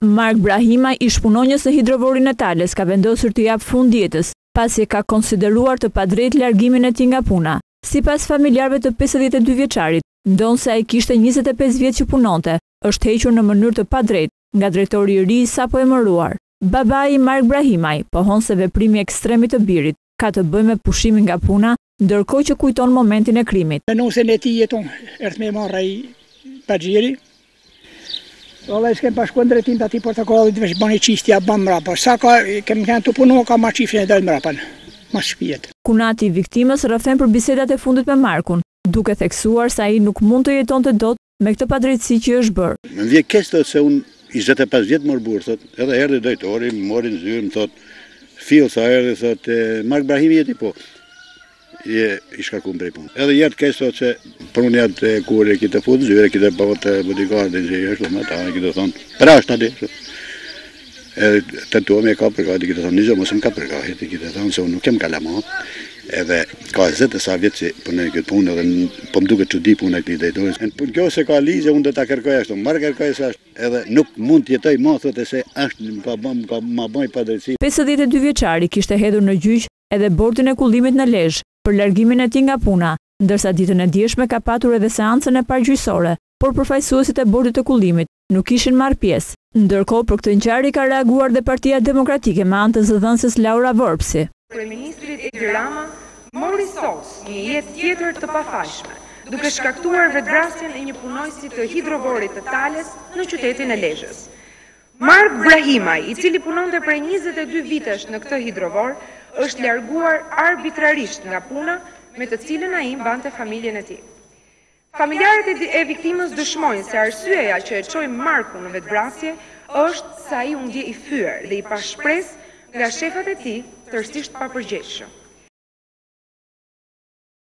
Mark Brahimaj, ish punonjës në hidrovorin e Tales, ka vendosur të japë fund jetës, pasi ka konsideruar të padrejt largimin e tij nga puna. Sipas familjarëve të 52 vjeçarit, ndonse ai kishte 25 vjet që punonte, është hequr në mënyrë të padrejtë nga drejtori i ri sapo emëruar. Babai i Mark Brahimaj pohon se veprimi ekstrem i të birit ka të bëjë me pushimin nga puna, ndërkohë që kujton momentin e krimit. Në nusën e tij jeton erdh me marrë ai paxhiri. Valla s'kem pa shkuar drejtim te aty portokollit veç bani çistja bam mrapa. Sa ka kem kanë të punuar ka marrë çiftin e dal mrapa. Mas shpijet. Kunati i viktimës rrëfen për bisedat e fundit me Markun, duke theksuar se ai nuk mund të jetonte dot me këtë padrejtësi që është bërë. Më vjen keq thot se unë 25 vjet mor burr thot, edhe erdhi drejtori, më mori në zyrë, më thot, fill sa erdhi thot, Mark Brahimi jeti po. I shkarkuar prej punë. Edhe jetë keq thot se për unë jetë kur e kitë fut zyrë, kitë bëvë bodyguardin që është më ta, kitë thon, pra është atë. Edhe tentuam e ka përgati, kitë thon, nizo mos më ka përgati, kitë thon se unë nuk kem kalama. Edhe ka 20 sa vjet që punoj këtë punë edhe po më duket çudi puna e këtij drejtori. Po kjo se ka ligje unë do ta kërkoj ashtu, marr kërkoj se është edhe nuk mund të jetoj më thotë se është ka ma bëj padrejti. 52 vjeçari kishte hedhur në gjyq edhe bordin e kullimit në Lezhë për largimin e tij nga puna, ndërsa ditën e djeshme ka patur edhe seancën e pargjyqësore, por përfaqësuesit e bordit të kullimit nuk kishin marrë pjesë. Ndërkohë për këtë ngjarje ka reaguar dhe Partia Demokratike me anë të zëdhënëses Laura Vorpsi. Kryeministri Edi Rama mori sos një jetë tjetër të pafashme, duke shkaktuar vetvrasjen e një punojësi të hidrovorit të Tales në qytetin e Lezhës. Mark Brahimaj, i cili punonte prej 22 vitesh në këtë hidrovor, është larguar arbitrarisht nga puna me të cilën ai mbante familjen e tij. Familjarët e viktimës dëshmojnë se arsyeja që e çoi Markun në vetvrasje është se ai u ndje i fyer dhe i pa shpresë nga shefat e tij tërësisht papërgjegjshëm.